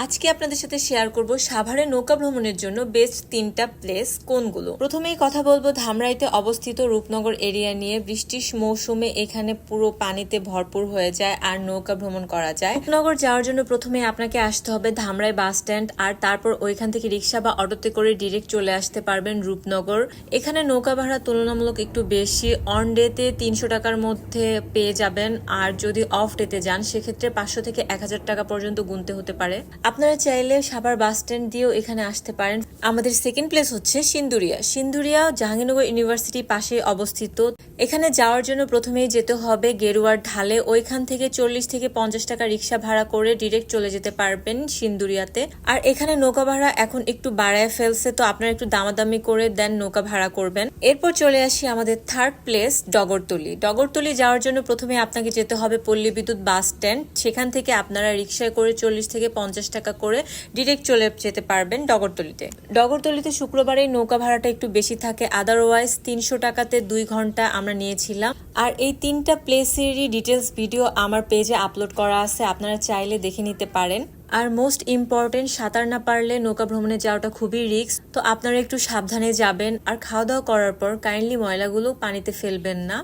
আজকে আপনাদের সাথে শেয়ার করব সাভারে নৌকা ভ্রমণের জন্য বেস্ট 3টা প্লেস কোনগুলো। প্রথমেই কথা বলবো ধামরাইতে অবস্থিত রূপনগর এরিয়া নিয়ে। বৃষ্টির মৌসুমে এখানে পুরো পানিতে ভরপুর হয়ে যায় আর নৌকা ভ্রমণ করা যায়। রূপনগর যাওয়ার জন্য প্রথমে আপনাকে আসতে হবে ধামরাই বাস স্ট্যান্ড, আর তারপর ওইখান থেকে রিক্সা বা অটোতে করে ডিরেক্ট চলে আসতে পারবেন রূপনগর। এখানে নৌকা ভাড়া তুলনামূলক একটু বেশি, অন ডেতে 300 টাকার মধ্যে পেয়ে যাবেন, আর যদি অফ ডেতে যান সেক্ষেত্রে 500 থেকে 1000 টাকা পর্যন্ত গুনতে হতে পারে। আপনারা চাইলে সাভার বাস স্ট্যান্ড দিয়েও এখানে আসতে পারেন। আমাদের সেকেন্ড প্লেস হচ্ছে সিন্দুরিয়া। সিন্দুরিয়া জাহাঙ্গীরনগর ইউনিভার্সিটির পাশে অবস্থিত। এখানে যাওয়ার জন্য প্রথমেই যেতে হবে গেরুয়ার ঢালে। ওইখান থেকে 40 থেকে 50 টাকা রিক্সা ভাড়া করে ডিরেক্ট চলে যেতে পারবেন সিন্দুরিয়াতে। আর এখানে নৌকা ভাড়া এখন একটু বাড়ায় ফেলছে, তো আপনারা একটু দামাদামি করে দেন নৌকা ভাড়া করবেন। এরপর চলে আসি আমাদের থার্ড প্লেস ডগরতলি। ডগরতলি যাওয়ার জন্য প্রথমে আপনাকে যেতে হবে পল্লী বিদ্যুৎ বাস স্ট্যান্ড। সেখান থেকে আপনারা রিক্সায় করে 40 থেকে 50 টাকা করে ডিরেক্ট চলে যেতে পারবেন ডগরতলিতে। ডগরতলিতে শুক্রবারে নৌকা ভাড়াটা একটু বেশি থাকে, আদারওয়াইজ 300 টাকাতে 2 ঘন্টা আমরা নিয়েছিলাম। আর এই 3টা প্লেসেরই ডিটেলস ভিডিও আমার পেজে আপলোড করা আছে, আপনারা চাইলে দেখে নিতে পারেন। আর মোস্ট ইম্পর্টেন্ট, সাঁতার না পারলে নৌকা ভ্রমণে যাওয়াটা খুবই রিস্ক, তো আপনারা একটু সাবধানে যাবেন। আর খাওয়া দাওয়া করার পর কাইন্ডলি ময়লাগুলো পানিতে ফেলবেন না।